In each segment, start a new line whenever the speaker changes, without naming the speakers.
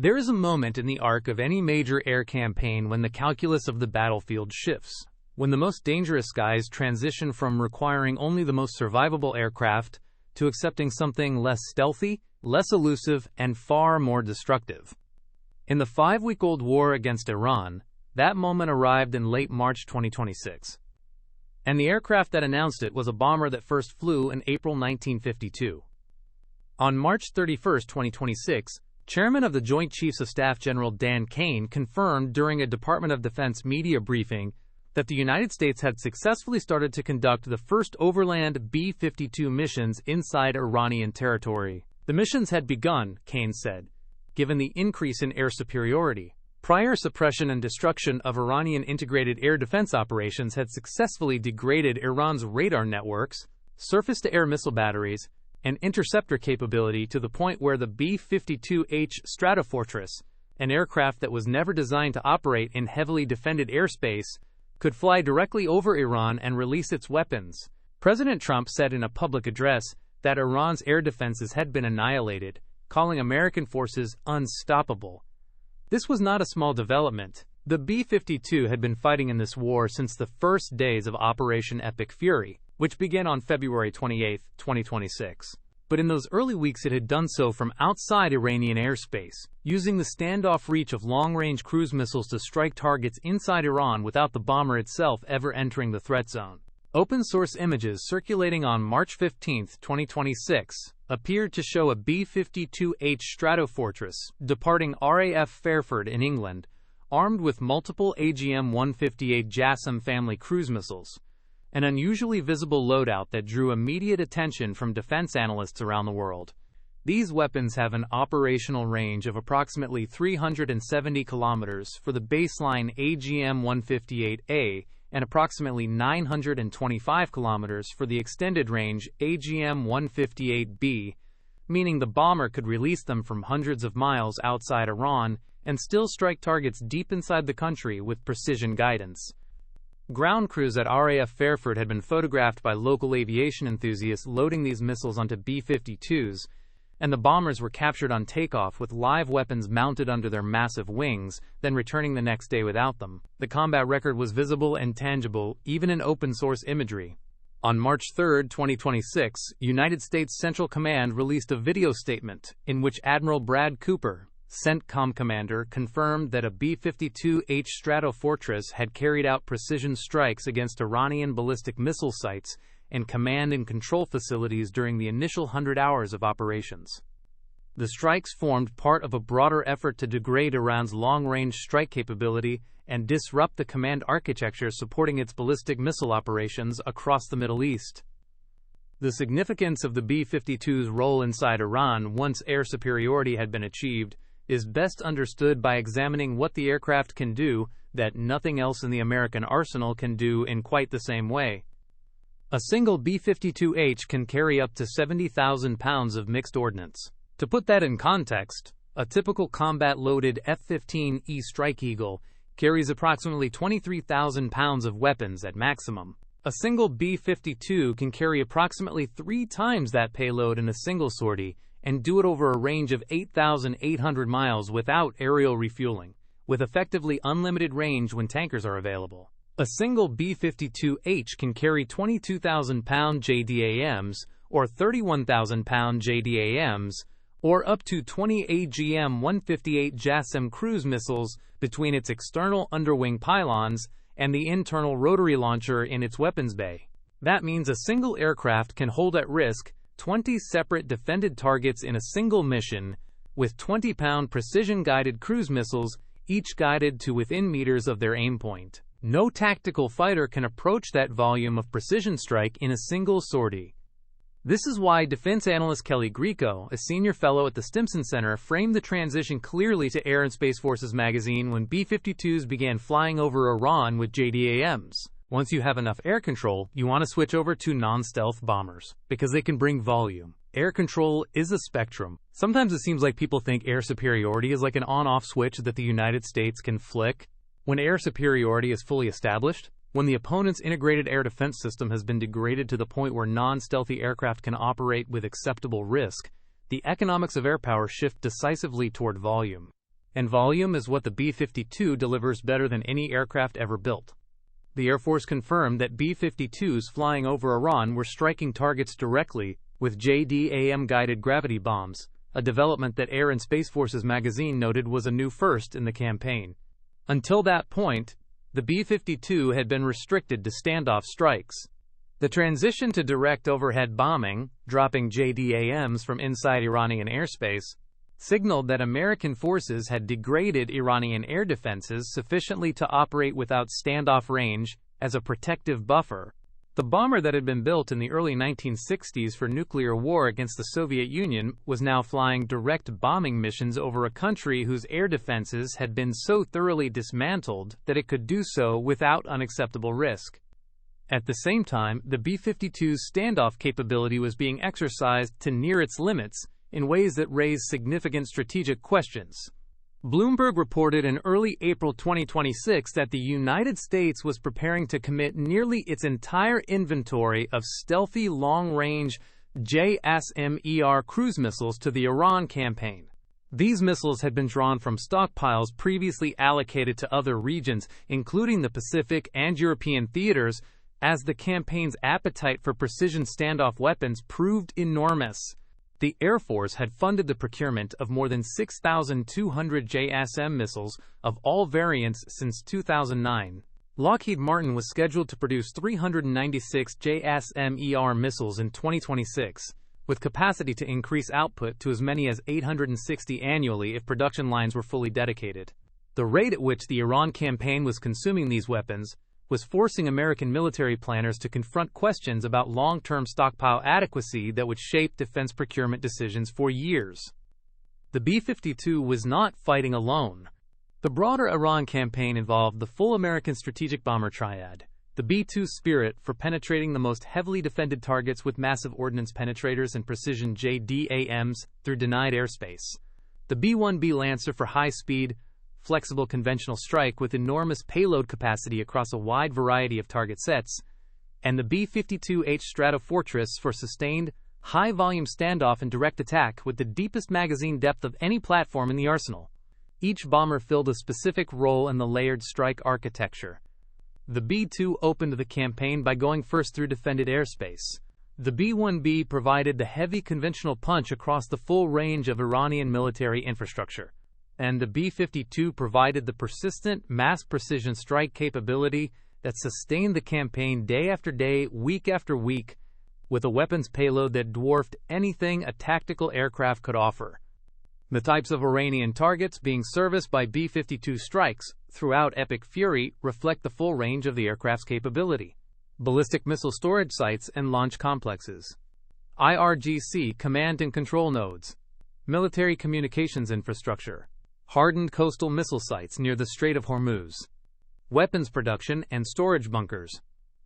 There is a moment in the arc of any major air campaign when the calculus of the battlefield shifts, when the most dangerous skies transition from requiring only the most survivable aircraft to accepting something less stealthy, less elusive, and far more destructive. In the 5-week-old war against Iran, that moment arrived in late March 2026. And the aircraft that announced it was a bomber that first flew in April 1952. On March 31, 2026, Chairman of the Joint Chiefs of Staff General Dan Caine confirmed during a Department of Defense media briefing that the United States had successfully started to conduct the first overland B-52 missions inside Iranian territory. The missions had begun, Caine said, given the increase in air superiority. Prior suppression and destruction of Iranian integrated air defense operations had successfully degraded Iran's radar networks, surface-to-air missile batteries, and interceptor capability to the point where the B-52H Stratofortress, an aircraft that was never designed to operate in heavily defended airspace, could fly directly over Iran and release its weapons. President Trump said in a public address that Iran's air defenses had been annihilated, calling American forces unstoppable. This was not a small development. The B-52 had been fighting in this war since the first days of Operation Epic Fury, which began on February 28, 2026. But in those early weeks it had done so from outside Iranian airspace, using the standoff reach of long-range cruise missiles to strike targets inside Iran without the bomber itself ever entering the threat zone. Open-source images circulating on March 15, 2026, appeared to show a B-52H Stratofortress departing RAF Fairford in England, armed with multiple AGM-158 JASSM family cruise missiles, an unusually visible loadout that drew immediate attention from defense analysts around the world. These weapons have an operational range of approximately 370 kilometers for the baseline AGM-158A and approximately 925 kilometers for the extended range AGM-158B, meaning the bomber could release them from hundreds of miles outside Iran and still strike targets deep inside the country with precision guidance. Ground crews at RAF Fairford had been photographed by local aviation enthusiasts loading these missiles onto B-52s, and the bombers were captured on takeoff with live weapons mounted under their massive wings, then returning the next day without them. The combat record was visible and tangible, even in open-source imagery. On March 3, 2026, United States Central Command released a video statement in which Admiral Brad Cooper, CENTCOM commander, confirmed that a B-52H Stratofortress had carried out precision strikes against Iranian ballistic missile sites and command and control facilities during the initial 100 hours of operations. The strikes formed part of a broader effort to degrade Iran's long-range strike capability and disrupt the command architecture supporting its ballistic missile operations across the Middle East. The significance of the B-52's role inside Iran once air superiority had been achieved is best understood by examining what the aircraft can do that nothing else in the American arsenal can do in quite the same way. A single B-52H can carry up to 70,000 pounds of mixed ordnance. To put that in context, a typical combat-loaded F-15E Strike Eagle carries approximately 23,000 pounds of weapons at maximum. A single B-52 can carry approximately 3 times that payload in a single sortie and do it over a range of 8,800 miles without aerial refueling, with effectively unlimited range when tankers are available. A single B-52H can carry 22,000-pound JDAMs, or 31,000-pound JDAMs, or up to 20 AGM-158 JASSM cruise missiles between its external underwing pylons and the internal rotary launcher in its weapons bay. That means a single aircraft can hold at risk 20 separate defended targets in a single mission, with 20-pound precision-guided cruise missiles, each guided to within meters of their aim point. No tactical fighter can approach that volume of precision strike in a single sortie. This is why defense analyst Kelly Grieco, a senior fellow at the Stimson Center, framed the transition clearly to Air and Space Forces magazine when B-52s began flying over Iran with JDAMs. Once you have enough air control, you want to switch over to non-stealth bombers, because they can bring volume. Air control is a spectrum. Sometimes it seems like people think air superiority is like an on-off switch that the United States can flick. When air superiority is fully established, when the opponent's integrated air defense system has been degraded to the point where non-stealthy aircraft can operate with acceptable risk, the economics of air power shift decisively toward volume. and volume is what the B-52 delivers better than any aircraft ever built. The Air Force confirmed that B-52s flying over Iran were striking targets directly with JDAM-guided gravity bombs, a development that Air and Space Forces magazine noted was a new first in the campaign. Until that point, the B-52 had been restricted to standoff strikes. The transition to direct overhead bombing, dropping JDAMs from inside Iranian airspace, signaled that American forces had degraded Iranian air defenses sufficiently to operate without standoff range as a protective buffer. The bomber that had been built in the early 1960s for nuclear war against the Soviet Union was now flying direct bombing missions over a country whose air defenses had been so thoroughly dismantled that it could do so without unacceptable risk. At the same time, the B-52's standoff capability was being exercised to near its limits in ways that raise significant strategic questions. Bloomberg reported in early April 2026 that the United States was preparing to commit nearly its entire inventory of stealthy long-range JASSM-ER cruise missiles to the Iran campaign. These missiles had been drawn from stockpiles previously allocated to other regions, including the Pacific and European theaters, as the campaign's appetite for precision standoff weapons proved enormous. The Air Force had funded the procurement of more than 6,200 JASSM missiles of all variants since 2009. Lockheed Martin was scheduled to produce 396 JASSM-ER missiles in 2026, with capacity to increase output to as many as 860 annually if production lines were fully dedicated. The rate at which the Iran campaign was consuming these weapons was forcing American military planners to confront questions about long-term stockpile adequacy that would shape defense procurement decisions for years. The B-52 was not fighting alone. The broader Iran campaign involved the full American strategic bomber triad, the B-2 Spirit for penetrating the most heavily defended targets with massive ordnance penetrators and precision JDAMs through denied airspace, the B-1B Lancer for high-speed, flexible conventional strike with enormous payload capacity across a wide variety of target sets, and the B-52H Stratofortress for sustained, high-volume standoff and direct attack with the deepest magazine depth of any platform in the arsenal. Each bomber filled a specific role in the layered strike architecture. The B-2 opened the campaign by going first through defended airspace. The B-1B provided the heavy conventional punch across the full range of Iranian military infrastructure, and the B-52 provided the persistent, mass-precision strike capability that sustained the campaign day after day, week after week, with a weapons payload that dwarfed anything a tactical aircraft could offer. The types of Iranian targets being serviced by B-52 strikes throughout Epic Fury reflect the full range of the aircraft's capability. Ballistic missile storage sites and launch complexes, IRGC command and control nodes, military communications infrastructure, hardened coastal missile sites near the Strait of Hormuz, weapons production and storage bunkers,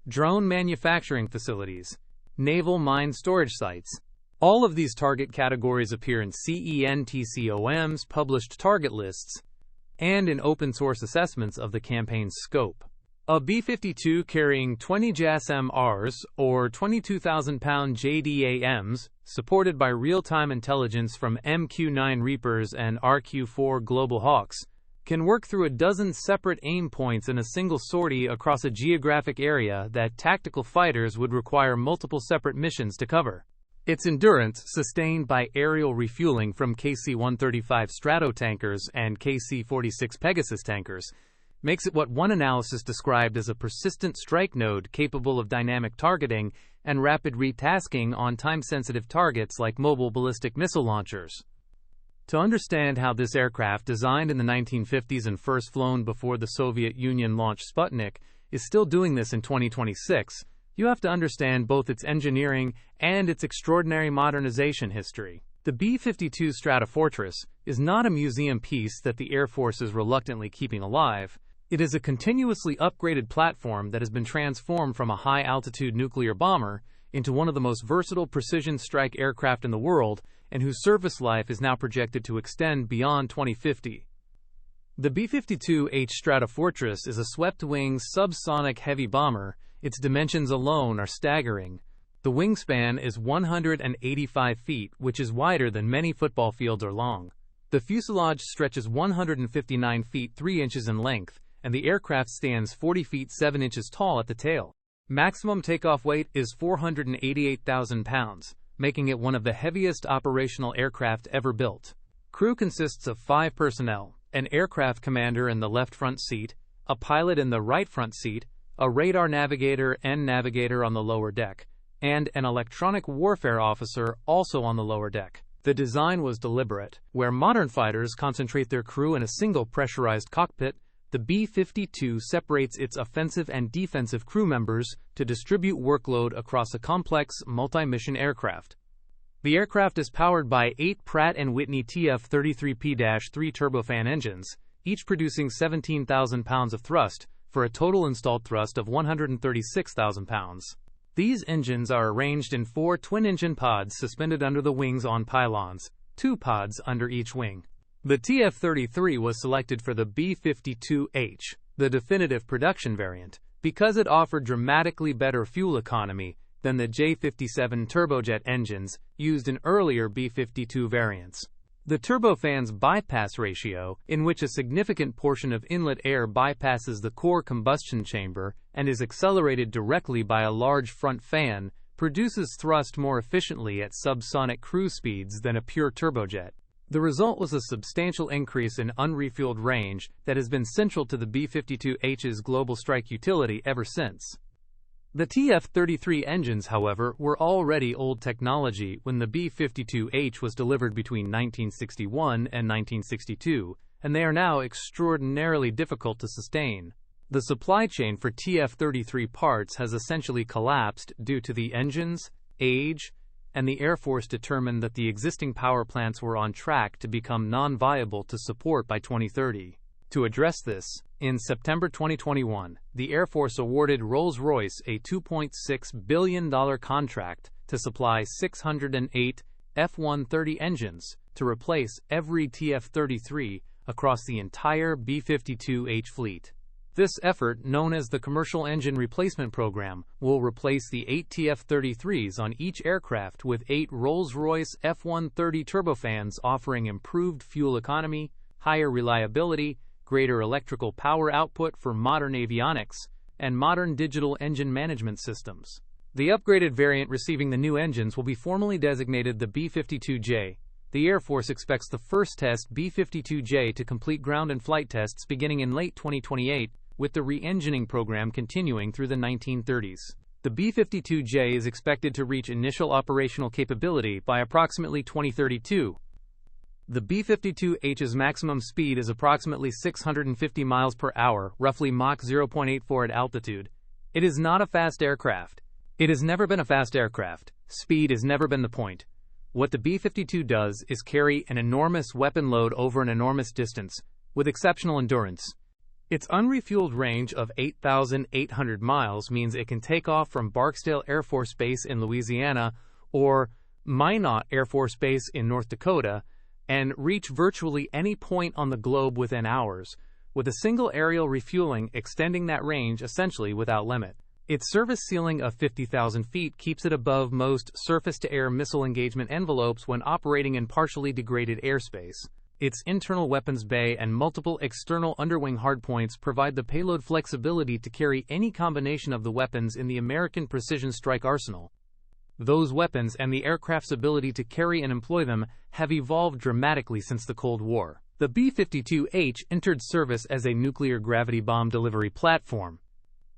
drone manufacturing facilities, naval mine storage sites. All of these target categories appear in CENTCOM's published target lists and in open-source assessments of the campaign's scope. A B-52 carrying 20 JASSM-ERs, or 22,000-pound JDAMs, supported by real-time intelligence from MQ-9 Reapers and RQ-4 Global Hawks, can work through a dozen separate aim points in a single sortie across a geographic area that tactical fighters would require multiple separate missions to cover. Its endurance, sustained by aerial refueling from KC-135 Stratotankers and KC-46 Pegasus tankers, makes it what one analysis described as a persistent strike node capable of dynamic targeting and rapid retasking on time-sensitive targets like mobile ballistic missile launchers. To understand how this aircraft, designed in the 1950s and first flown before the Soviet Union launched Sputnik, is still doing this in 2026, you have to understand both its engineering and its extraordinary modernization history. The B-52 Stratofortress is not a museum piece that the Air Force is reluctantly keeping alive. It is a continuously upgraded platform that has been transformed from a high-altitude nuclear bomber into one of the most versatile precision strike aircraft in the world, and whose service life is now projected to extend beyond 2050. The B-52H Stratofortress is a swept-wing subsonic heavy bomber. Its dimensions alone are staggering. The wingspan is 185 feet, which is wider than many football fields are long. The fuselage stretches 159 feet 3 inches in length, and the aircraft stands 40 feet 7 inches tall at the tail. Maximum takeoff weight is 488,000 pounds, making it one of the heaviest operational aircraft ever built. Crew consists of 5 personnel, an aircraft commander in the left front seat, a pilot in the right front seat, a radar navigator and navigator on the lower deck, and an electronic warfare officer also on the lower deck. The design was deliberate. Where modern fighters concentrate their crew in a single pressurized cockpit, the B-52 separates its offensive and defensive crew members to distribute workload across a complex, multi-mission aircraft. The aircraft is powered by 8 Pratt & Whitney TF-33P-3 turbofan engines, each producing 17,000 pounds of thrust, for a total installed thrust of 136,000 pounds. These engines are arranged in 4 twin-engine pods suspended under the wings on pylons, 2 pods under each wing. The TF-33 was selected for the B-52H, the definitive production variant, because it offered dramatically better fuel economy than the J-57 turbojet engines used in earlier B-52 variants. The turbofan's bypass ratio, in which a significant portion of inlet air bypasses the core combustion chamber and is accelerated directly by a large front fan, produces thrust more efficiently at subsonic cruise speeds than a pure turbojet. The result was a substantial increase in unrefueled range that has been central to the B-52H's global strike utility ever since. The TF-33 engines, however, were already old technology when the B-52H was delivered between 1961 and 1962, and they are now extraordinarily difficult to sustain. The supply chain for TF-33 parts has essentially collapsed due to the engines, age, and the Air Force determined that the existing power plants were on track to become non-viable to support by 2030. To address this, in September 2021, the Air Force awarded Rolls-Royce a $2.6 billion contract to supply 608 F-130 engines to replace every TF-33 across the entire B-52H fleet. This effort, known as the Commercial Engine Replacement Program, will replace the 8 TF-33s on each aircraft with 8 Rolls-Royce F-130 turbofans offering improved fuel economy, higher reliability, greater electrical power output for modern avionics, and modern digital engine management systems. The upgraded variant receiving the new engines will be formally designated the B-52J. The Air Force expects the first test B-52J to complete ground and flight tests beginning in late 2028, with the re-engining program continuing through the 1930s. The B-52J is expected to reach initial operational capability by approximately 2032. The B-52H's maximum speed is approximately 650 miles per hour, roughly Mach 0.84 at altitude. It is not a fast aircraft. It has never been a fast aircraft. Speed has never been the point. What the B-52 does is carry an enormous weapon load over an enormous distance, with exceptional endurance. Its unrefueled range of 8,800 miles means it can take off from Barksdale Air Force Base in Louisiana or Minot Air Force Base in North Dakota and reach virtually any point on the globe within hours, with a single aerial refueling extending that range essentially without limit. Its service ceiling of 50,000 feet keeps it above most surface-to-air missile engagement envelopes when operating in partially degraded airspace. Its internal weapons bay and multiple external underwing hardpoints provide the payload flexibility to carry any combination of the weapons in the American precision strike arsenal. Those weapons and the aircraft's ability to carry and employ them have evolved dramatically since the Cold War. The B-52H entered service as a nuclear gravity bomb delivery platform.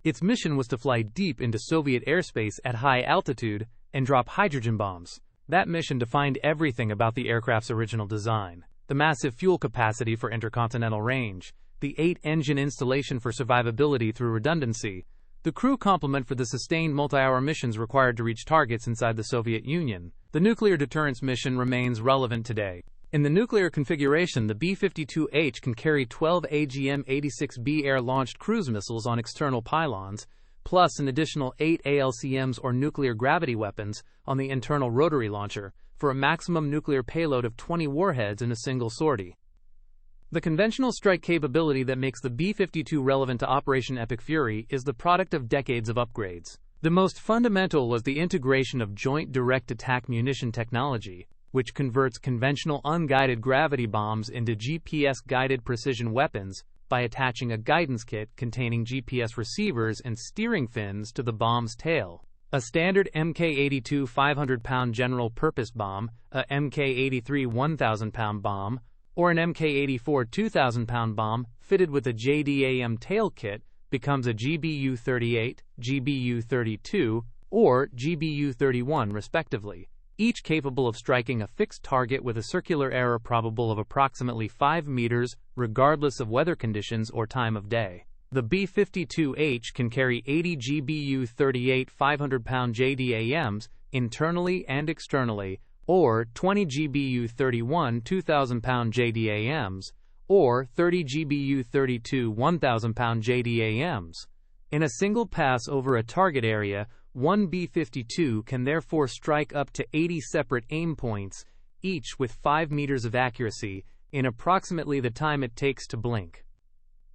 Its mission was to fly deep into Soviet airspace at high altitude and drop hydrogen bombs. That mission defined everything about the aircraft's original design. The massive fuel capacity for intercontinental range, the 8-engine installation for survivability through redundancy, the crew complement for the sustained multi-hour missions required to reach targets inside the Soviet Union. The nuclear deterrence mission remains relevant today. In the nuclear configuration, the B-52H can carry 12 AGM-86B air-launched cruise missiles on external pylons, plus an additional 8 ALCMs or nuclear gravity weapons on the internal rotary launcher, for a maximum nuclear payload of 20 warheads in a single sortie. The conventional strike capability that makes the B-52 relevant to Operation Epic Fury is the product of decades of upgrades. The most fundamental was the integration of Joint Direct Attack Munition technology, which converts conventional unguided gravity bombs into GPS-guided precision weapons by attaching a guidance kit containing GPS receivers and steering fins to the bomb's tail. A standard Mk-82 500-pound general-purpose bomb, a Mk-83 1,000-pound bomb, or an Mk-84 2,000-pound bomb fitted with a JDAM tail kit becomes a GBU-38, GBU-32, or GBU-31 respectively, each capable of striking a fixed target with a circular error probable of approximately 5 meters regardless of weather conditions or time of day. The B-52H can carry 80 GBU-38 500-pound JDAMs internally and externally, or 20 GBU-31 2,000-pound JDAMs, or 30 GBU-32 1,000-pound JDAMs. In a single pass over a target area, one B-52 can therefore strike up to 80 separate aim points, each with 5 meters of accuracy, in approximately the time it takes to blink.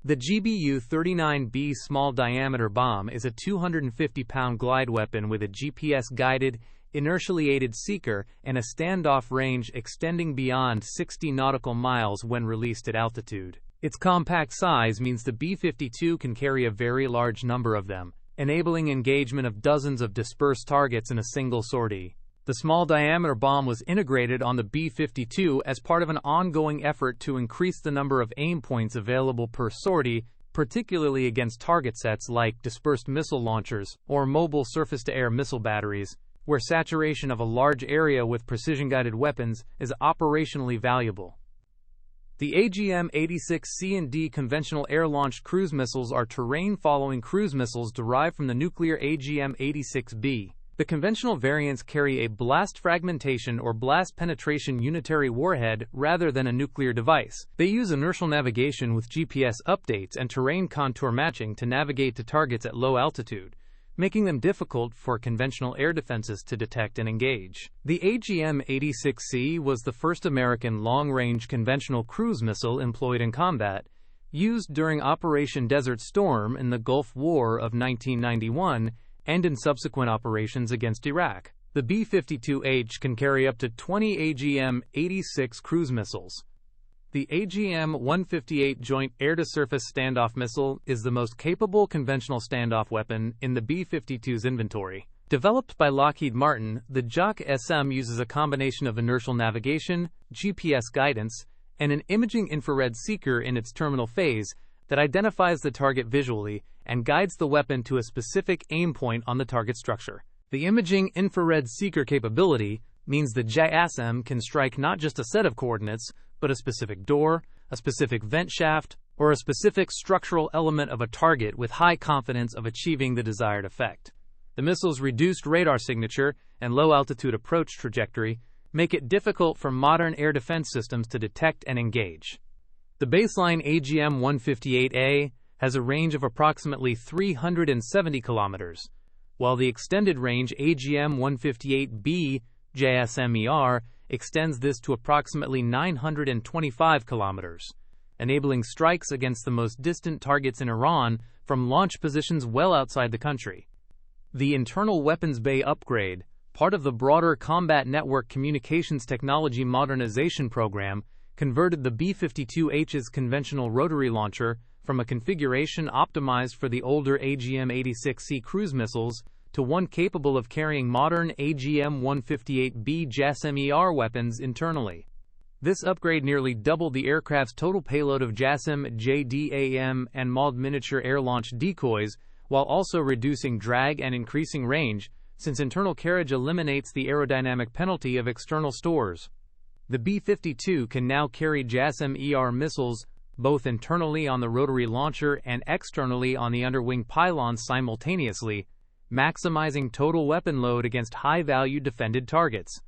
The GBU-39B small-diameter bomb is a 250-pound glide weapon with a GPS-guided, inertially aided seeker and a standoff range extending beyond 60 nautical miles when released at altitude. Its compact size means the B-52 can carry a very large number of them, enabling engagement of dozens of dispersed targets in a single sortie. The small-diameter bomb was integrated on the B-52 as part of an ongoing effort to increase the number of aim points available per sortie, particularly against target sets like dispersed missile launchers or mobile surface-to-air missile batteries, where saturation of a large area with precision-guided weapons is operationally valuable. The AGM-86 C&D conventional air-launched cruise missiles are terrain-following cruise missiles derived from the nuclear AGM-86B. The conventional variants carry a blast fragmentation or blast penetration unitary warhead rather than a nuclear device. They use inertial navigation with GPS updates and terrain contour matching to navigate to targets at low altitude, making them difficult for conventional air defenses to detect and engage. The AGM-86C was the first American long-range conventional cruise missile employed in combat, used during Operation Desert Storm in the Gulf War of 1991 and in subsequent operations against Iraq. The B-52H can carry up to 20 AGM-86 cruise missiles. The AGM-158 Joint Air-to-Surface Standoff Missile is the most capable conventional standoff weapon in the B-52's inventory. Developed by Lockheed Martin, the JASSM uses a combination of inertial navigation, GPS guidance, and an imaging infrared seeker in its terminal phase that identifies the target visually and guides the weapon to a specific aim point on the target structure. The imaging infrared seeker capability means the JASSM can strike not just a set of coordinates, but a specific door, a specific vent shaft, or a specific structural element of a target with high confidence of achieving the desired effect. The missile's reduced radar signature and low-altitude approach trajectory make it difficult for modern air defense systems to detect and engage. The baseline AGM-158A has a range of approximately 370 kilometers, while the extended range AGM-158B JASSM-ER extends this to approximately 925 kilometers, enabling strikes against the most distant targets in Iran from launch positions well outside the country. The Internal Weapons Bay upgrade, part of the broader Combat Network Communications Technology Modernization Program, converted the B-52H's conventional rotary launcher from a configuration optimized for the older AGM-86C cruise missiles to one capable of carrying modern AGM-158B JASSM-ER weapons internally. This upgrade nearly doubled the aircraft's total payload of JASSM, JDAM, and MALD miniature air-launched decoys, while also reducing drag and increasing range, since internal carriage eliminates the aerodynamic penalty of external stores. The B-52 can now carry JASSM-ER missiles both internally on the rotary launcher and externally on the underwing pylons simultaneously, maximizing total weapon load against high-value defended targets.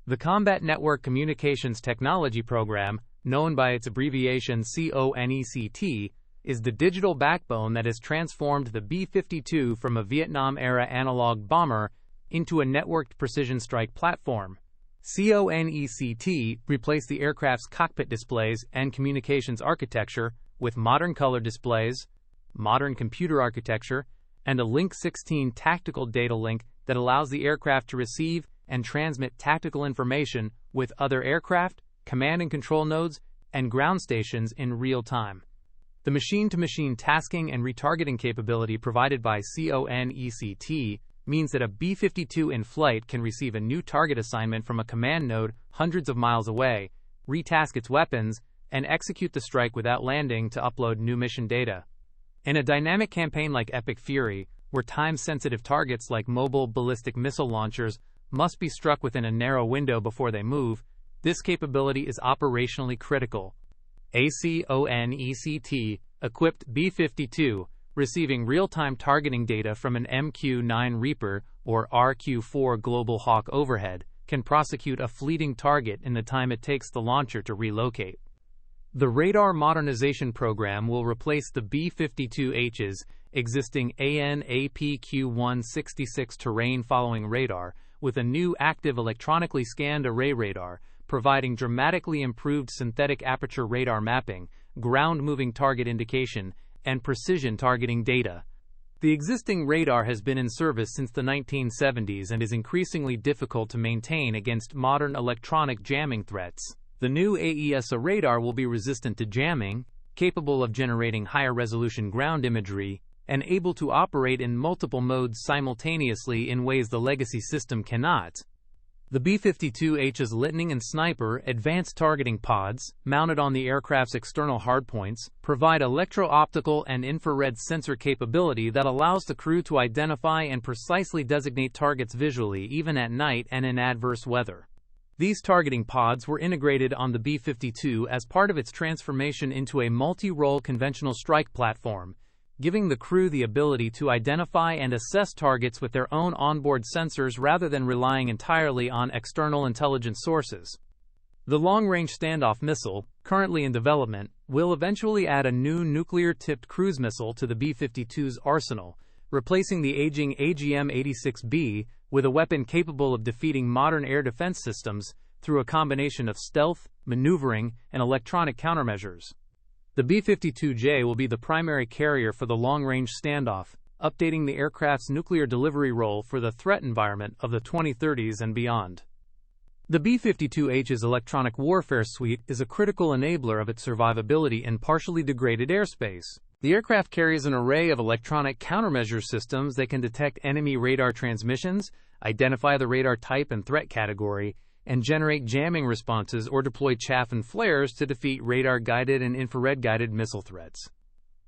The Combat Network Communications Technology Program, known by its abbreviation CONECT, is the digital backbone that has transformed the B-52 from a Vietnam-era analog bomber into a networked precision strike platform. CONECT replaced the aircraft's cockpit displays and communications architecture with modern color displays, modern computer architecture, and a Link 16 tactical data link that allows the aircraft to receive and transmit tactical information with other aircraft, command and control nodes, and ground stations in real time. The machine-to-machine tasking and retargeting capability provided by CONECT means that a B-52 in flight can receive a new target assignment from a command node hundreds of miles away, retask its weapons, and execute the strike without landing to upload new mission data. In a dynamic campaign like Epic Fury, where time-sensitive targets like mobile ballistic missile launchers must be struck within a narrow window before they move, this capability is operationally critical. A CONECT-equipped B-52, receiving real-time targeting data from an MQ-9 Reaper or RQ-4 Global Hawk overhead, can prosecute a fleeting target in the time it takes the launcher to relocate. The radar modernization program will replace the B-52H's existing AN/APQ-166 terrain-following radar with a new active electronically scanned array radar, providing dramatically improved synthetic aperture radar mapping, ground-moving target indication, and precision targeting data. The existing radar has been in service since the 1970s and is increasingly difficult to maintain against modern electronic jamming threats. The new AESA radar will be resistant to jamming, capable of generating higher resolution ground imagery, and able to operate in multiple modes simultaneously in ways the legacy system cannot. The B-52H's Lightning and Sniper advanced targeting pods, mounted on the aircraft's external hardpoints, provide electro-optical and infrared sensor capability that allows the crew to identify and precisely designate targets visually even at night and in adverse weather. These targeting pods were integrated on the B-52 as part of its transformation into a multi-role conventional strike platform, giving the crew the ability to identify and assess targets with their own onboard sensors rather than relying entirely on external intelligence sources. The long-range standoff missile, currently in development, will eventually add a new nuclear-tipped cruise missile to the B-52's arsenal, replacing the aging AGM-86B with a weapon capable of defeating modern air defense systems through a combination of stealth, maneuvering, and electronic countermeasures. The B-52J will be the primary carrier for the long-range standoff, updating the aircraft's nuclear delivery role for the threat environment of the 2030s and beyond. The B-52H's electronic warfare suite is a critical enabler of its survivability in partially degraded airspace. The aircraft carries an array of electronic countermeasure systems that can detect enemy radar transmissions, identify the radar type and threat category, and generate jamming responses or deploy chaff and flares to defeat radar-guided and infrared-guided missile threats.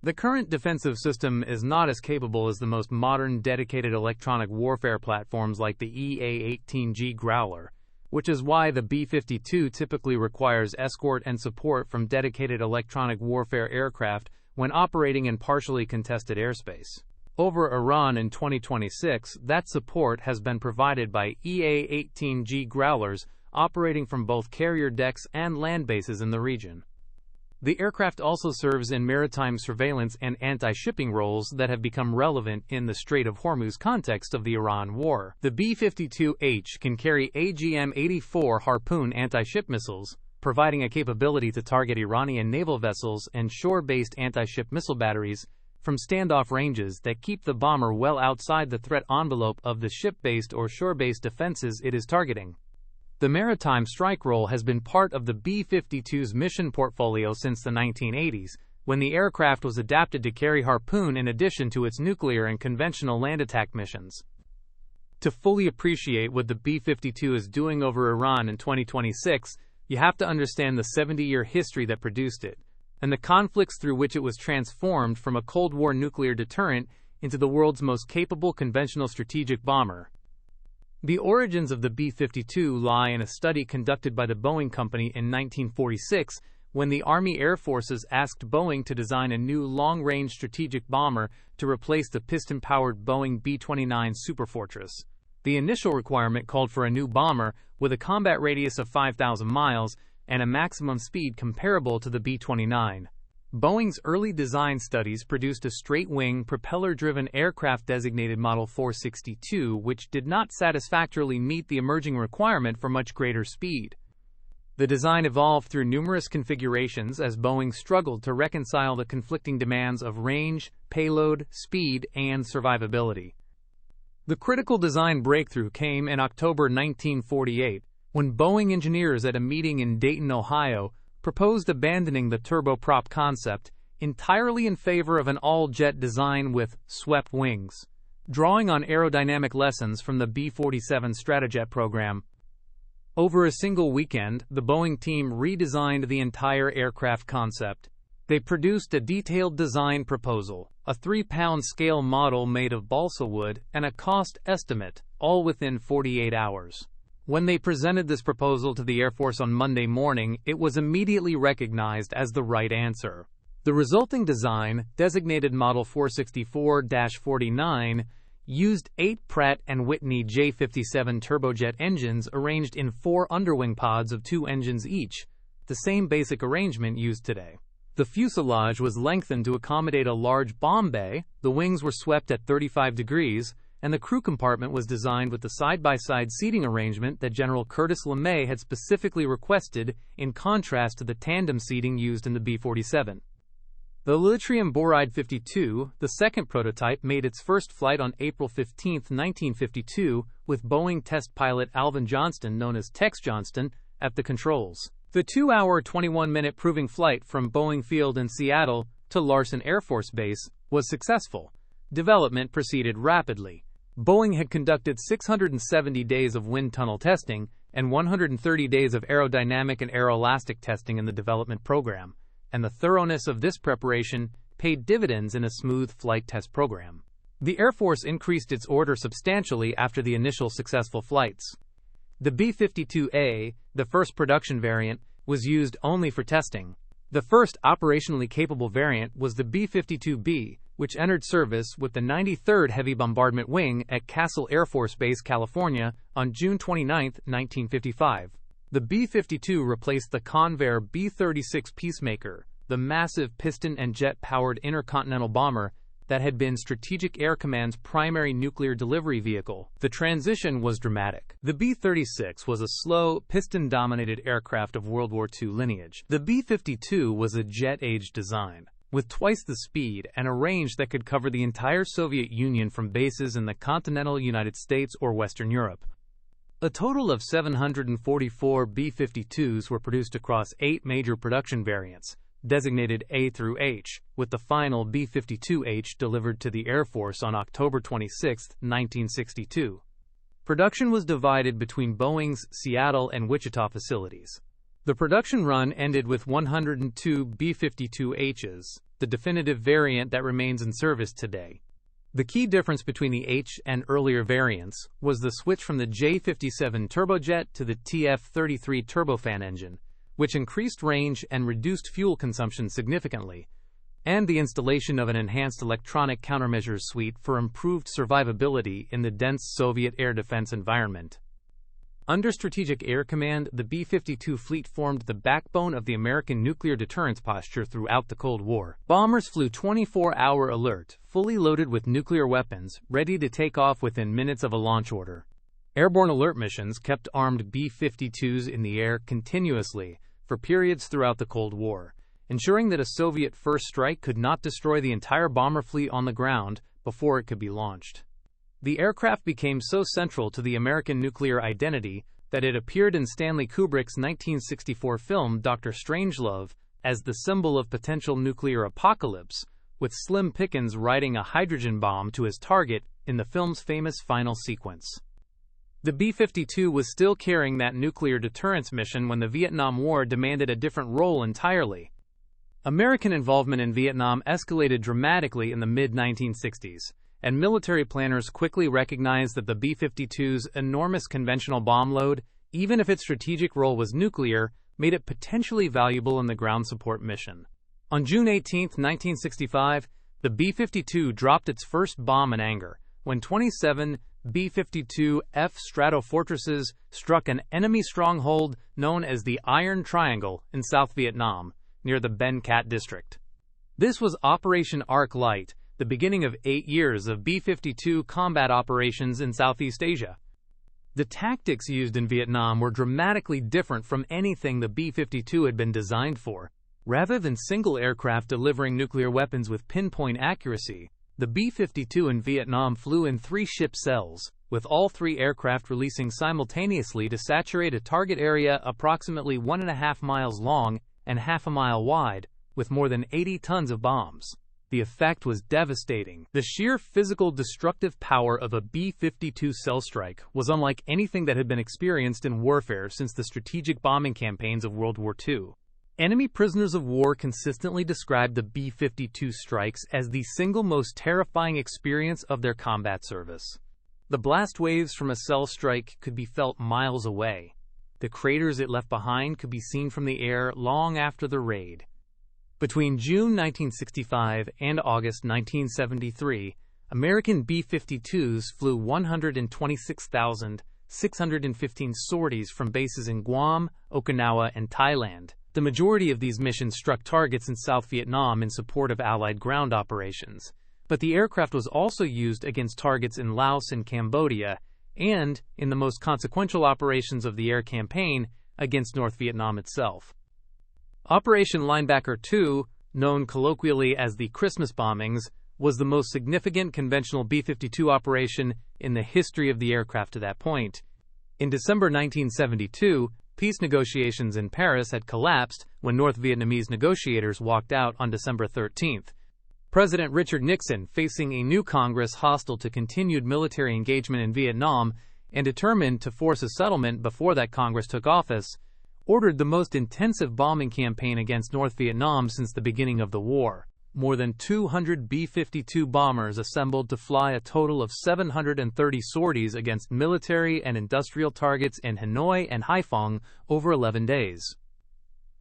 The current defensive system is not as capable as the most modern dedicated electronic warfare platforms like the EA-18G Growler, which is why the B-52 typically requires escort and support from dedicated electronic warfare aircraft when operating in partially contested airspace. Over Iran in 2026, that support has been provided by EA-18G Growlers operating from both carrier decks and land bases in the region. The aircraft also serves in maritime surveillance and anti-shipping roles that have become relevant in the Strait of Hormuz context of the Iran war. The B-52H can carry AGM-84 Harpoon anti-ship missiles, providing a capability to target Iranian naval vessels and shore-based anti-ship missile batteries from standoff ranges that keep the bomber well outside the threat envelope of the ship-based or shore-based defenses it is targeting. The maritime strike role has been part of the B-52's mission portfolio since the 1980s, when the aircraft was adapted to carry Harpoon in addition to its nuclear and conventional land attack missions. To fully appreciate what the B-52 is doing over Iran in 2026, you have to understand the 70-year history that produced it, and the conflicts through which it was transformed from a Cold War nuclear deterrent into the world's most capable conventional strategic bomber. The origins of the B-52 lie in a study conducted by the Boeing Company in 1946, when the Army Air Forces asked Boeing to design a new long-range strategic bomber to replace the piston-powered Boeing B-29 Superfortress. The initial requirement called for a new bomber with a combat radius of 5,000 miles and a maximum speed comparable to the B-29. Boeing's early design studies produced a straight-wing, propeller-driven aircraft designated Model 462, which did not satisfactorily meet the emerging requirement for much greater speed. The design evolved through numerous configurations as Boeing struggled to reconcile the conflicting demands of range, payload, speed, and survivability. The critical design breakthrough came in October 1948, when Boeing engineers at a meeting in Dayton, Ohio, proposed abandoning the turboprop concept entirely in favor of an all-jet design with swept wings, drawing on aerodynamic lessons from the B-47 Stratojet program. Over a single weekend, the Boeing team redesigned the entire aircraft concept. They produced a detailed design proposal, a 3-pound scale model made of balsa wood, and a cost estimate, all within 48 hours. When they presented this proposal to the Air Force on Monday morning, it was immediately recognized as the right answer. The resulting design, designated Model 464-49, used 8 Pratt & Whitney J57 turbojet engines arranged in 4 underwing pods of 2 engines each, the same basic arrangement used today. The fuselage was lengthened to accommodate a large bomb bay, the wings were swept at 35 degrees, and the crew compartment was designed with the side-by-side seating arrangement that General Curtis LeMay had specifically requested, in contrast to the tandem seating used in the B-47. The Lithium-Boride 52, the second prototype, made its first flight on April 15, 1952, with Boeing test pilot Alvin Johnston, known as Tex Johnston, at the controls. The 2-hour, 21-minute proving flight from Boeing Field in Seattle to Larson Air Force Base was successful. Development proceeded rapidly. Boeing had conducted 670 days of wind tunnel testing and 130 days of aerodynamic and aeroelastic testing in the development program, and the thoroughness of this preparation paid dividends in a smooth flight test program. The Air Force increased its order substantially after the initial successful flights. The B-52A, the first production variant, was used only for testing. The first operationally capable variant was the B-52B, which entered service with the 93rd Heavy Bombardment Wing at Castle Air Force Base, California, on June 29, 1955. The B-52 replaced the Convair B-36 Peacemaker, the massive piston and jet-powered intercontinental bomber that had been Strategic Air Command's primary nuclear delivery vehicle. The transition was dramatic. The B-36 was a slow, piston-dominated aircraft of World War II lineage. The B-52 was a jet-age design, with twice the speed and a range that could cover the entire Soviet Union from bases in the continental United States or Western Europe. A total of 744 B-52s were produced across 8 major production variants, designated A through H, with the final B-52H delivered to the Air Force on October 26, 1962. Production was divided between Boeing's Seattle and Wichita facilities. The production run ended with 102 B-52Hs, the definitive variant that remains in service today. The key difference between the H and earlier variants was the switch from the J-57 turbojet to the TF-33 turbofan engine, which increased range and reduced fuel consumption significantly, and the installation of an enhanced electronic countermeasures suite for improved survivability in the dense Soviet air defense environment. Under Strategic Air Command, the B-52 fleet formed the backbone of the American nuclear deterrence posture throughout the Cold War. Bombers flew 24-hour alert, fully loaded with nuclear weapons, ready to take off within minutes of a launch order. Airborne alert missions kept armed B-52s in the air continuously for periods throughout the Cold War, ensuring that a Soviet first strike could not destroy the entire bomber fleet on the ground before it could be launched. The aircraft became so central to the American nuclear identity that it appeared in Stanley Kubrick's 1964 film Dr. Strangelove as the symbol of potential nuclear apocalypse, with Slim Pickens riding a hydrogen bomb to his target in the film's famous final sequence. The B-52 was still carrying that nuclear deterrence mission when the Vietnam War demanded a different role entirely. American involvement in Vietnam escalated dramatically in the mid-1960s, and military planners quickly recognized that the B-52's enormous conventional bomb load, even if its strategic role was nuclear, made it potentially valuable in the ground support mission. On June 18, 1965, the B-52 dropped its first bomb in anger, when 27 B-52F Stratofortresses struck an enemy stronghold known as the Iron Triangle in South Vietnam, near the Ben Cat district. This was Operation Arc Light, the beginning of 8 years of B-52 combat operations in Southeast Asia. The tactics used in Vietnam were dramatically different from anything the B-52 had been designed for. Rather than single aircraft delivering nuclear weapons with pinpoint accuracy, The B-52 in Vietnam flew in 3 ship cells, with all 3 aircraft releasing simultaneously to saturate a target area approximately 1.5 miles long and half a mile wide, with more than 80 tons of bombs. The effect was devastating. The sheer physical destructive power of a B-52 cell strike was unlike anything that had been experienced in warfare since the strategic bombing campaigns of World War II. Enemy prisoners of war consistently described the B-52 strikes as the single most terrifying experience of their combat service. The blast waves from a cell strike could be felt miles away. The craters it left behind could be seen from the air long after the raid. Between June 1965 and August 1973, American B-52s flew 126,615 sorties from bases in Guam, Okinawa, and Thailand. The majority of these missions struck targets in South Vietnam in support of Allied ground operations, but the aircraft was also used against targets in Laos and Cambodia, and, in the most consequential operations of the air campaign, against North Vietnam itself. Operation Linebacker II, known colloquially as the Christmas bombings, was the most significant conventional B-52 operation in the history of the aircraft to that point. In December 1972, peace negotiations in Paris had collapsed when North Vietnamese negotiators walked out on December 13. President Richard Nixon, facing a new Congress hostile to continued military engagement in Vietnam and determined to force a settlement before that Congress took office, ordered the most intensive bombing campaign against North Vietnam since the beginning of the war. More than 200 B-52 bombers assembled to fly a total of 730 sorties against military and industrial targets in Hanoi and Haiphong over 11 days.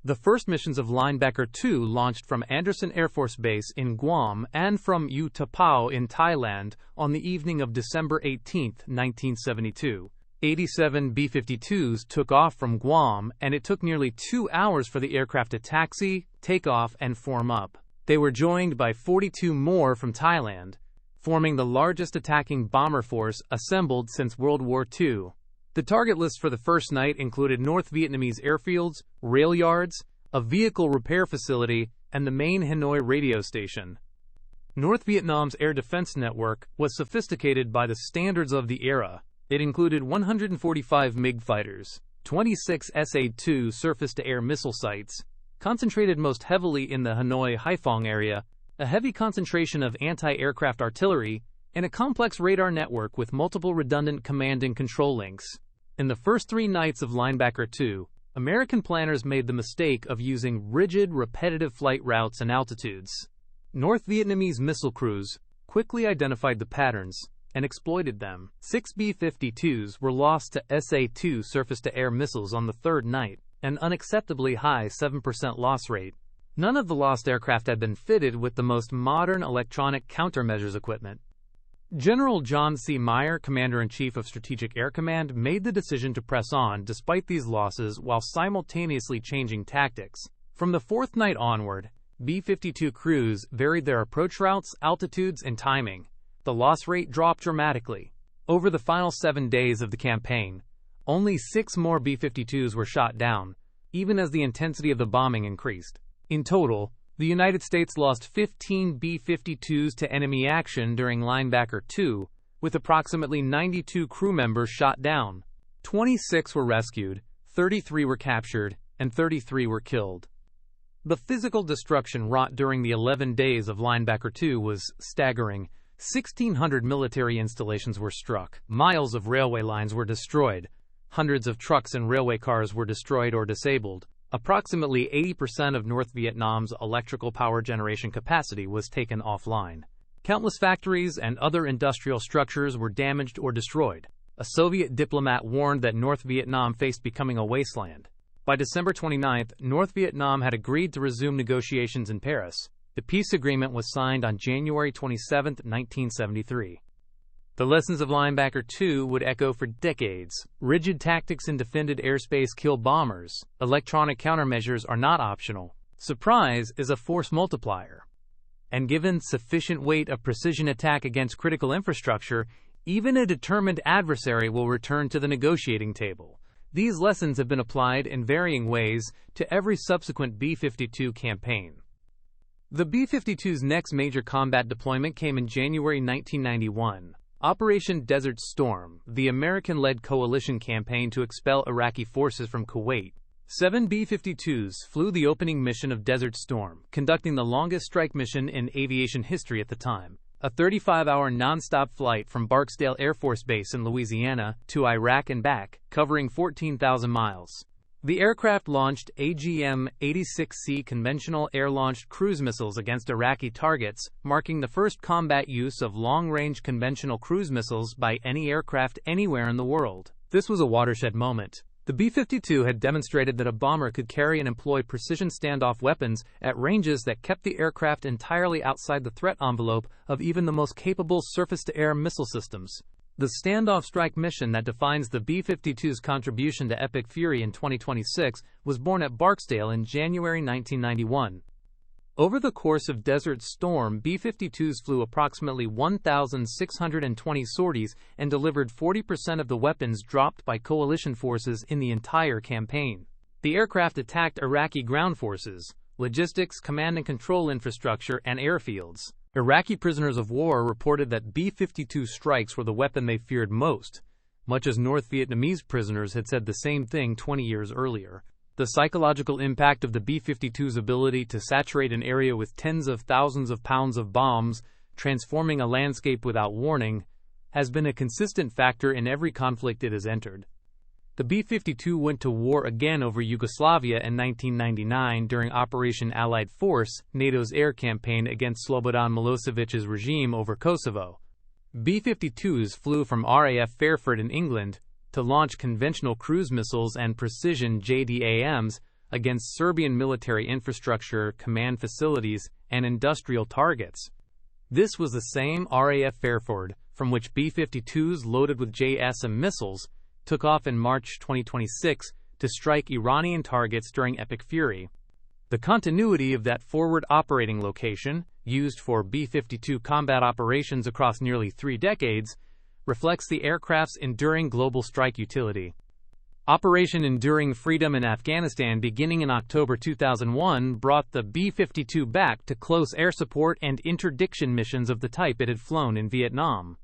The first missions of Linebacker II launched from Andersen Air Force Base in Guam and from U Tapao in Thailand on the evening of December 18, 1972. 87 B-52s took off from Guam, and it took nearly 2 hours for the aircraft to taxi, take off, and form up. They were joined by 42 more from Thailand, forming the largest attacking bomber force assembled since World War II. The target list for the first night included North Vietnamese airfields, rail yards, a vehicle repair facility, and the main Hanoi radio station. North Vietnam's air defense network was sophisticated by the standards of the era. It included 145 MiG fighters, 26 SA-2 surface-to-air missile sites, concentrated most heavily in the Hanoi-Haiphong area, a heavy concentration of anti-aircraft artillery, and a complex radar network with multiple redundant command and control links. In the first 3 nights of Linebacker II, American planners made the mistake of using rigid, repetitive flight routes and altitudes. North Vietnamese missile crews quickly identified the patterns and exploited them. 6 B-52s were lost to SA-2 surface-to-air missiles on the 3rd night, an unacceptably high 7% loss rate. None of the lost aircraft had been fitted with the most modern electronic countermeasures equipment. General John C. Meyer, Commander-in-Chief of Strategic Air Command, made the decision to press on despite these losses while simultaneously changing tactics. From the 4th night onward, B-52 crews varied their approach routes, altitudes, and timing. The loss rate dropped dramatically. Over the final 7 days of the campaign, only 6 more B-52s were shot down, even as the intensity of the bombing increased. In total, the United States lost 15 B-52s to enemy action during Linebacker II, with approximately 92 crew members shot down. 26 were rescued, 33 were captured, and 33 were killed. The physical destruction wrought during the 11 days of Linebacker II was staggering. 1,600 military installations were struck. Miles of railway lines were destroyed. Hundreds of trucks and railway cars were destroyed or disabled. Approximately 80% of North Vietnam's electrical power generation capacity was taken offline. Countless factories and other industrial structures were damaged or destroyed. A Soviet diplomat warned that North Vietnam faced becoming a wasteland. By December 29, North Vietnam had agreed to resume negotiations in Paris. The peace agreement was signed on January 27, 1973. The lessons of Linebacker II would echo for decades. Rigid tactics in defended airspace kill bombers. Electronic countermeasures are not optional. Surprise is a force multiplier. And given sufficient weight of precision attack against critical infrastructure, even a determined adversary will return to the negotiating table. These lessons have been applied in varying ways to every subsequent B-52 campaign. The B-52's next major combat deployment came in January 1991. Operation Desert Storm, the American-led coalition campaign to expel Iraqi forces from Kuwait. 7 B-52s flew the opening mission of Desert Storm, conducting the longest strike mission in aviation history at the time. A 35-hour non-stop flight from Barksdale Air Force Base in Louisiana to Iraq and back, covering 14,000 miles. The aircraft launched AGM-86C conventional air-launched cruise missiles against Iraqi targets, marking the first combat use of long-range conventional cruise missiles by any aircraft anywhere in the world. This was a watershed moment. The B-52 had demonstrated that a bomber could carry and employ precision standoff weapons at ranges that kept the aircraft entirely outside the threat envelope of even the most capable surface-to-air missile systems. The standoff strike mission that defines the B-52's contribution to Epic Fury in 2026 was born at Barksdale in January 1991. Over the course of Desert Storm, B-52s flew approximately 1,620 sorties and delivered 40% of the weapons dropped by coalition forces in the entire campaign. The aircraft attacked Iraqi ground forces, logistics, command and control infrastructure, and airfields. Iraqi prisoners of war reported that B-52 strikes were the weapon they feared most, much as North Vietnamese prisoners had said the same thing 20 years earlier. The psychological impact of the B-52's ability to saturate an area with tens of thousands of pounds of bombs, transforming a landscape without warning, has been a consistent factor in every conflict it has entered. The B-52 went to war again over Yugoslavia in 1999 during Operation Allied Force, NATO's air campaign against Slobodan Milosevic's regime over Kosovo. B-52s flew from RAF Fairford in England to launch conventional cruise missiles and precision JDAMs against Serbian military infrastructure, command facilities, and industrial targets. This was the same RAF Fairford from which B-52s loaded with JASSM missiles took off in March 2026 to strike Iranian targets during Epic Fury. The continuity of that forward operating location, used for B-52 combat operations across nearly 3 decades, reflects the aircraft's enduring global strike utility. Operation Enduring Freedom in Afghanistan beginning in October 2001 brought the B-52 back to close air support and interdiction missions of the type it had flown in Vietnam.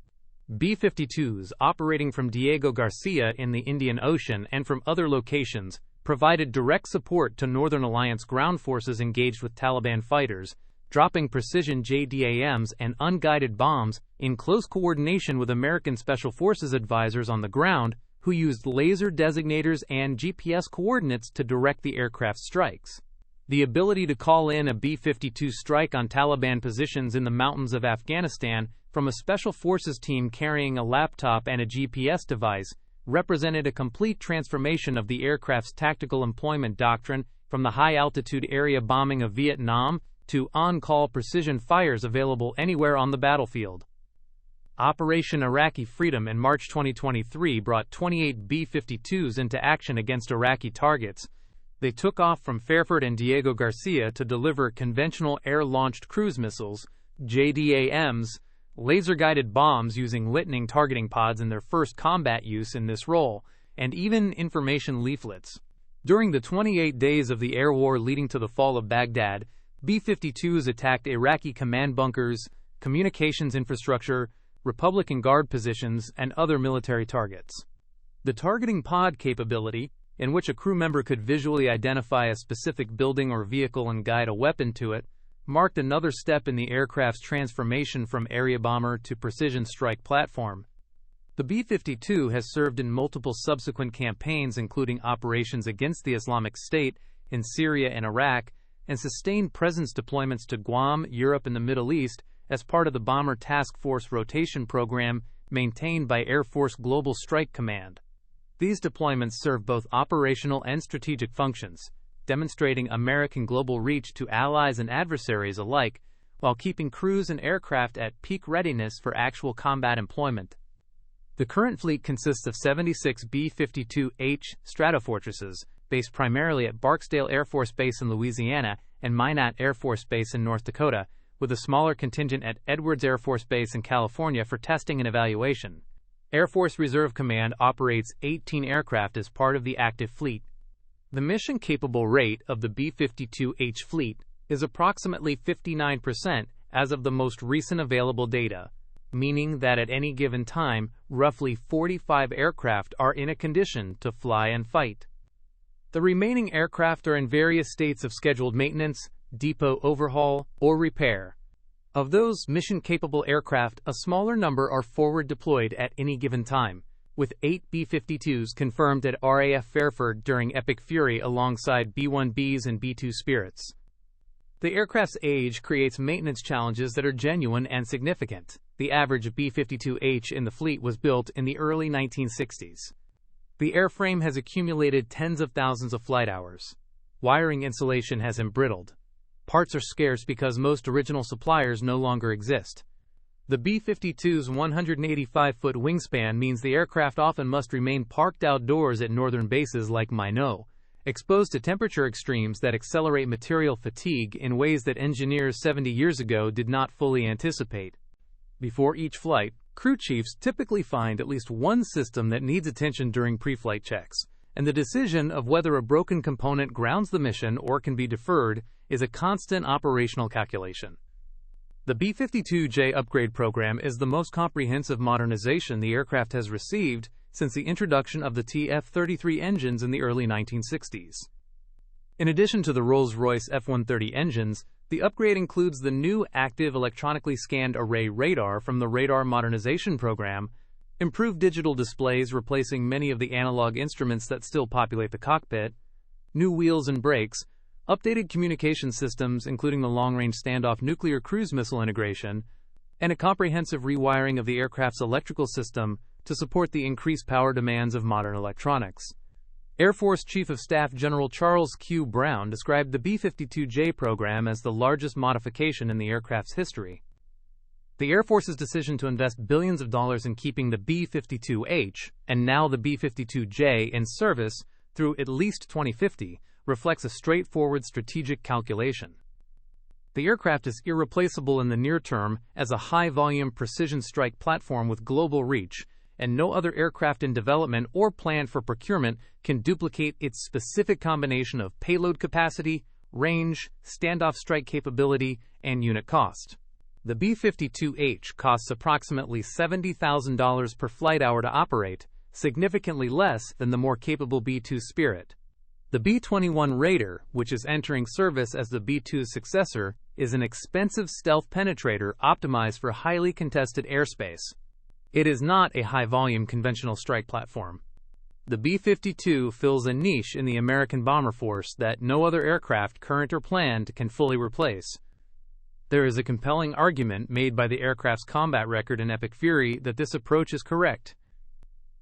B-52s operating from Diego Garcia in the Indian Ocean and from other locations provided direct support to Northern Alliance ground forces engaged with Taliban fighters, dropping precision JDAMs and unguided bombs in close coordination with American Special Forces advisors on the ground who used laser designators and GPS coordinates to direct the aircraft's strikes. The ability to call in a B-52 strike on Taliban positions in the mountains of Afghanistan from a Special Forces team carrying a laptop and a GPS device represented a complete transformation of the aircraft's tactical employment doctrine from the high-altitude area bombing of Vietnam to on-call precision fires available anywhere on the battlefield. Operation Iraqi Freedom in March 2023 brought 28 B-52s into action against Iraqi targets. They took off from Fairford and Diego Garcia to deliver conventional air-launched cruise missiles, JDAMs, laser-guided bombs using lightning targeting pods in their first combat use in this role, and even information leaflets. During the 28 days of the air war leading to the fall of Baghdad, B-52s attacked Iraqi command bunkers, communications infrastructure, Republican Guard positions, and other military targets. The targeting pod capability, in which a crew member could visually identify a specific building or vehicle and guide a weapon to it, marked another step in the aircraft's transformation from area bomber to precision strike platform. The B-52 has served in multiple subsequent campaigns including operations against the Islamic State in Syria and Iraq, and sustained presence deployments to Guam, Europe, and the Middle East as part of the Bomber Task Force Rotation Program maintained by Air Force Global Strike Command. These deployments serve both operational and strategic functions, demonstrating American global reach to allies and adversaries alike, while keeping crews and aircraft at peak readiness for actual combat employment. The current fleet consists of 76 B-52H Stratofortresses, based primarily at Barksdale Air Force Base in Louisiana and Minot Air Force Base in North Dakota, with a smaller contingent at Edwards Air Force Base in California for testing and evaluation. Air Force Reserve Command operates 18 aircraft as part of the active fleet. The mission-capable rate of the B-52H fleet is approximately 59% as of the most recent available data, meaning that at any given time, roughly 45 aircraft are in a condition to fly and fight. The remaining aircraft are in various states of scheduled maintenance, depot overhaul, or repair. Of those mission-capable aircraft, a smaller number are forward deployed at any given time, with 8 B-52s confirmed at RAF Fairford during Epic Fury alongside B-1Bs and B-2 Spirits. The aircraft's age creates maintenance challenges that are genuine and significant. The average B-52H in the fleet was built in the early 1960s. The airframe has accumulated tens of thousands of flight hours. Wiring insulation has embrittled. Parts are scarce because most original suppliers no longer exist. The B-52's 185-foot wingspan means the aircraft often must remain parked outdoors at northern bases like Minot, exposed to temperature extremes that accelerate material fatigue in ways that engineers 70 years ago did not fully anticipate. Before each flight, crew chiefs typically find at least one system that needs attention during pre-flight checks, and the decision of whether a broken component grounds the mission or can be deferred is a constant operational calculation. The B-52J upgrade program is the most comprehensive modernization the aircraft has received since the introduction of the TF-33 engines in the early 1960s. In addition to the Rolls-Royce F-130 engines, the upgrade includes the new active electronically scanned array radar from the Radar Modernization Program, improved digital displays replacing many of the analog instruments that still populate the cockpit, new wheels and brakes, updated communication systems including the long-range standoff nuclear cruise missile integration, and a comprehensive rewiring of the aircraft's electrical system to support the increased power demands of modern electronics. Air Force Chief of Staff General Charles Q. Brown described the B-52J program as the largest modification in the aircraft's history. The Air Force's decision to invest billions of dollars in keeping the B-52H, and now the B-52J, in service through at least 2050 reflects a straightforward strategic calculation. The aircraft is irreplaceable in the near term as a high-volume precision strike platform with global reach, and no other aircraft in development or planned for procurement can duplicate its specific combination of payload capacity, range, standoff strike capability, and unit cost. The B-52H costs approximately $70,000 per flight hour to operate, significantly less than the more capable B-2 Spirit. The B-21 Raider, which is entering service as the B-2's successor, is an expensive stealth penetrator optimized for highly contested airspace. It is not a high-volume conventional strike platform. The B-52 fills a niche in the American bomber force that no other aircraft, current or planned, can fully replace. There is a compelling argument made by the aircraft's combat record in Epic Fury that this approach is correct.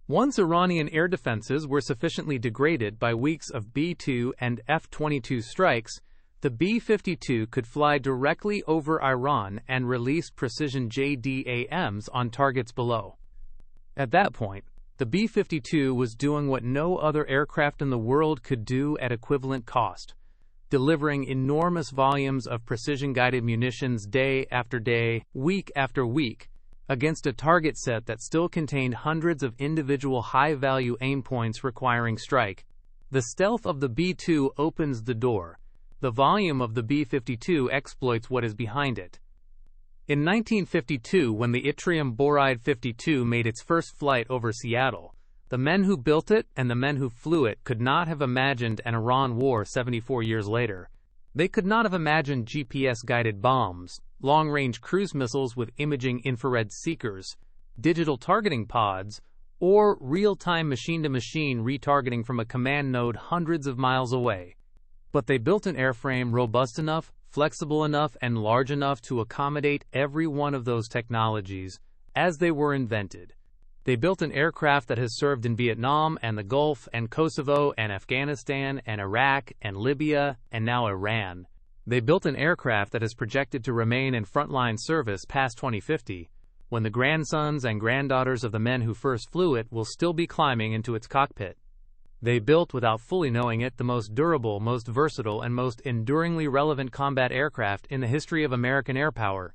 Once Iranian air defenses were sufficiently degraded by weeks of B-2 and F-22 strikes, the B-52 could fly directly over Iran and release precision JDAMs on targets below. At that point, the B-52 was doing what no other aircraft in the world could do at equivalent cost, delivering enormous volumes of precision-guided munitions day after day, week after week, against a target set that still contained hundreds of individual high-value aim points requiring strike. The stealth of the B-2 opens the door. The volume of the B-52 exploits what is behind it. In 1952, when the Yttrium Boride 52 made its first flight over Seattle, the men who built it and the men who flew it could not have imagined an Iran war 74 years later. They could not have imagined GPS-guided bombs, long-range cruise missiles with imaging infrared seekers, digital targeting pods, or real-time machine-to-machine retargeting from a command node hundreds of miles away. But they built an airframe robust enough, flexible enough, and large enough to accommodate every one of those technologies as they were invented. They built an aircraft that has served in Vietnam and the Gulf and Kosovo and Afghanistan and Iraq and Libya and now Iran. They built an aircraft that is projected to remain in frontline service past 2050, when the grandsons and granddaughters of the men who first flew it will still be climbing into its cockpit. They built, without fully knowing it, the most durable, most versatile, and most enduringly relevant combat aircraft in the history of American air power.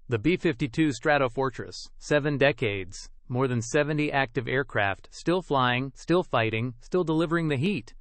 The B-52 Stratofortress, 7 decades, more than 70 active aircraft, still flying, still fighting, still delivering the heat.